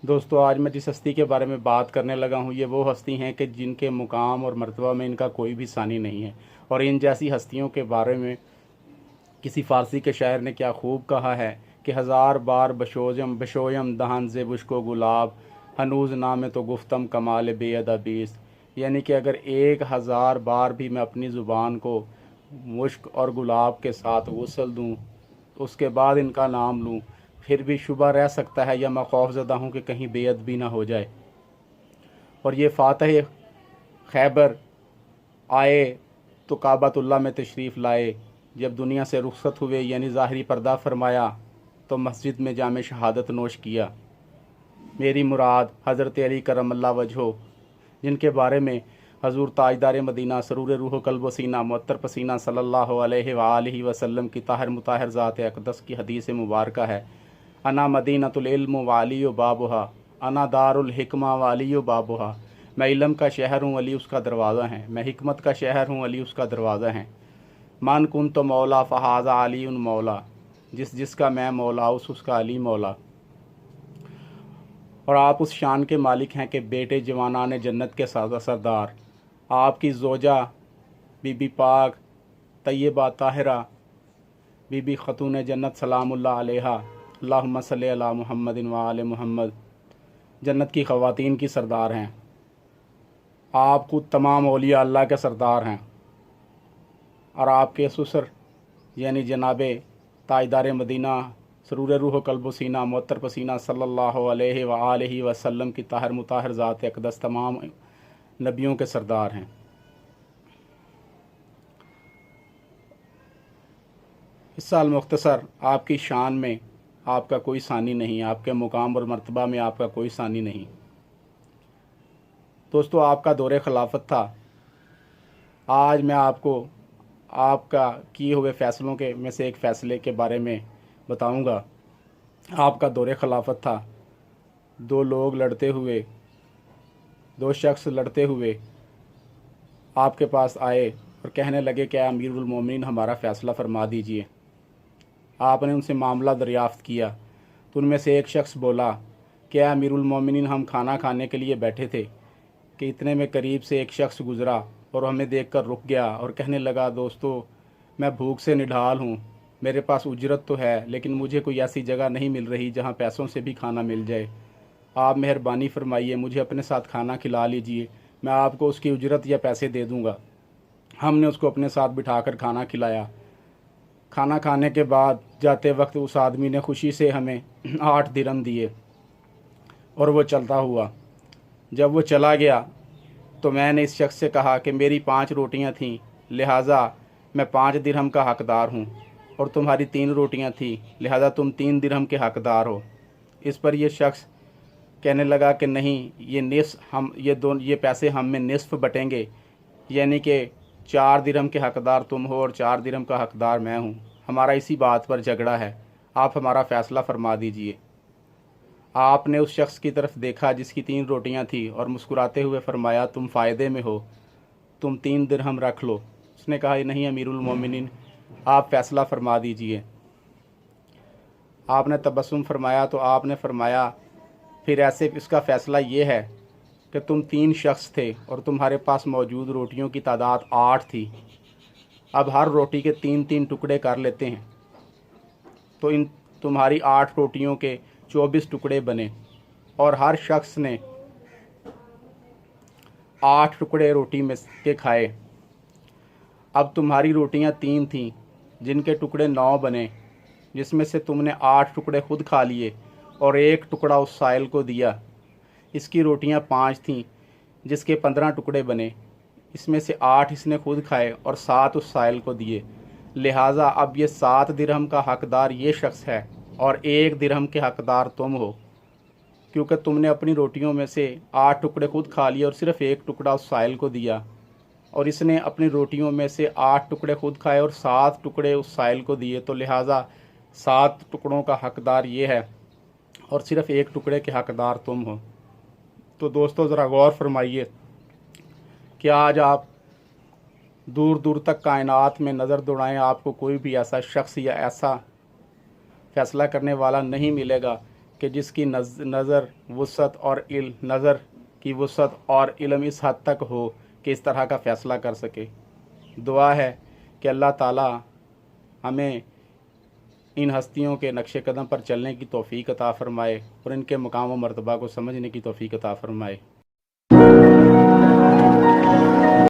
دوستو آج میں جس ہستی کے بارے میں بات کرنے لگا ہوں یہ وہ ہستی ہیں کہ جن کے مقام اور مرتبہ میں ان کا کوئی بھی ثانی نہیں ہے، اور ان جیسی ہستیوں کے بارے میں کسی فارسی کے شاعر نے کیا خوب کہا ہے کہ ہزار بار بشویم دہن ز بشک و گلاب ہنوز نام تو گفتم کمال بے ادبیست، یعنی کہ اگر 1000 بار بھی میں اپنی زبان کو مشک اور گلاب کے ساتھ غسل دوں اس کے بعد ان کا نام لوں پھر بھی شبہ رہ سکتا ہے یا میں خوف زدہ ہوں کہ کہیں بے ادبی نہ ہو جائے۔ اور یہ فاتح خیبر آئے تو کعبۃ اللہ میں تشریف لائے، جب دنیا سے رخصت ہوئے یعنی ظاہری پردہ فرمایا تو مسجد میں جام شہادت نوش کیا۔ میری مراد حضرت علی کرم اللہ وجہہ، جن کے بارے میں حضور تاجدار مدینہ سرور روح و قلب و سینہ معطر پسینہ صلی اللہ علیہ وآلہ وسلم کی طاہر مطہر ذات اقدس کی حدیث مبارکہ ہے، انا مدینۃ العلم والی و بابہا، انا دار الحکمہ والی و بابہا، میں علم کا شہر ہوں علی اس کا دروازہ ہے، میں حکمت کا شہر ہوں علی اس کا دروازہ ہے۔ من کنت مولا فہذا علی مولا، جس کا میں مولا اس کا علی مولا۔ اور آپ اس شان کے مالک ہیں کہ بیٹے جوانان جنت کے سردار، آپ کی زوجہ بی بی پاک طیبہ طاہرہ بی بی خاتون جنت سلام اللہ علیہا، اللہم صلی علی محمد و آل محمد، جنت کی خواتین کی سردار ہیں۔ آپ کو تمام اولیاء اللہ کے سردار ہیں، اور آپ کے سسر یعنی جناب تاجدار مدینہ سرور روح و قلب و سینہ معطر پسینہ صلی اللہ علیہ وآلہ وسلم کی طاہر مطہر ذات اقدس تمام نبیوں کے سردار ہیں۔ اس سال مختصر آپ کی شان میں آپ کا کوئی ثانی نہیں، آپ کے مقام اور مرتبہ میں آپ کا کوئی ثانی نہیں۔ دوستو آپ کا دور خلافت تھا، آج میں آپ کو آپ کا کیے ہوئے فیصلوں کے میں سے ایک فیصلے کے بارے میں بتاؤں گا۔ آپ کا دور خلافت تھا، دو شخص لڑتے ہوئے آپ کے پاس آئے اور کہنے لگے کہ اے امیر المومنین ہمارا فیصلہ فرما دیجئے۔ آپ نے ان سے معاملہ دریافت کیا تو ان میں سے ایک شخص بولا کہ اے امیر المومنین ہم کھانا کھانے کے لیے بیٹھے تھے کہ اتنے میں قریب سے ایک شخص گزرا اور ہمیں دیکھ کر رک گیا اور کہنے لگا دوستو میں بھوک سے نڈھال ہوں، میرے پاس اجرت تو ہے لیکن مجھے کوئی ایسی جگہ نہیں مل رہی جہاں پیسوں سے بھی کھانا مل جائے، آپ مہربانی فرمائیے مجھے اپنے ساتھ کھانا کھلا لیجئے، میں آپ کو اس کی اجرت یا پیسے دے دوں گا۔ ہم نے اس کو اپنے ساتھ بٹھا کر کھانا کھلایا۔ کھانا کھانے کے بعد جاتے وقت اس آدمی نے خوشی سے ہمیں 8 درہم دیے اور وہ چلتا ہوا۔ جب وہ چلا گیا تو میں نے اس شخص سے کہا کہ میری 5 روٹیاں تھیں لہٰذا میں 5 درہم کا حقدار ہوں، اور تمہاری 3 روٹیاں تھیں لہٰذا تم 3 درہم کے حقدار ہو۔ اس پر یہ شخص کہنے لگا کہ نہیں، یہ پیسے ہم میں نصف بٹیں گے، یعنی کہ 4 درہم کے حقدار تم ہو اور 4 درہم کا حقدار میں ہوں، ہمارا اسی بات پر جھگڑا ہے، آپ ہمارا فیصلہ فرما دیجئے۔ آپ نے اس شخص کی طرف دیکھا جس کی 3 روٹیاں تھیں اور مسکراتے ہوئے فرمایا تم فائدے میں ہو، تم 3 درہم رکھ لو۔ اس نے کہا نہیں امیر المومنین آپ فیصلہ فرما دیجئے۔ آپ نے تبسم فرمایا تو آپ نے فرمایا پھر ایسے اس کا فیصلہ یہ ہے کہ تم 3 شخص تھے اور تمہارے پاس موجود روٹیوں کی تعداد 8 تھی، اب ہر روٹی کے 3 ٹکڑے کر لیتے ہیں تو ان تمہاری 8 روٹیوں کے 24 ٹکڑے بنے، اور ہر شخص نے 8 ٹکڑے روٹی میں کے کھائے۔ اب تمہاری روٹیاں 3 تھیں جن کے ٹکڑے 9 بنے، جس میں سے تم نے 8 ٹکڑے خود کھا لیے اور 1 ٹکڑا اس سائل کو دیا۔ اس کی روٹیاں 5 تھیں جس کے 15 ٹکڑے بنے، اس میں سے 8 اس نے خود کھائے اور 7 اس سائل کو دیے، لہٰذا اب یہ 7 درہم کا حقدار یہ شخص ہے اور 1 درہم کے حقدار تم ہو، کیونکہ تم نے اپنی روٹیوں میں سے 8 ٹکڑے خود کھا لیے اور صرف 1 ٹکڑا اس سائل کو دیا، اور اس نے اپنی روٹیوں میں سے 8 ٹکڑے خود کھائے اور 7 ٹکڑے اس سائل کو دیے، تو لہٰذا 7 ٹکڑوں کا حقدار یہ ہے اور صرف 1 ٹکڑے کے حقدار تم ہو۔ تو دوستو ذرا غور فرمائیے کہ آج آپ دور دور تک کائنات میں نظر دوڑائیں، آپ کو کوئی بھی ایسا شخص یا ایسا فیصلہ کرنے والا نہیں ملے گا کہ جس کی نظر وسعت اور نظر کی وسعت اور علم اس حد تک ہو کہ اس طرح کا فیصلہ کر سکے۔ دعا ہے کہ اللہ تعالی ہمیں ان ہستیوں کے نقش قدم پر چلنے کی توفیق عطا فرمائے اور ان کے مقام و مرتبہ کو سمجھنے کی توفیق عطا فرمائے۔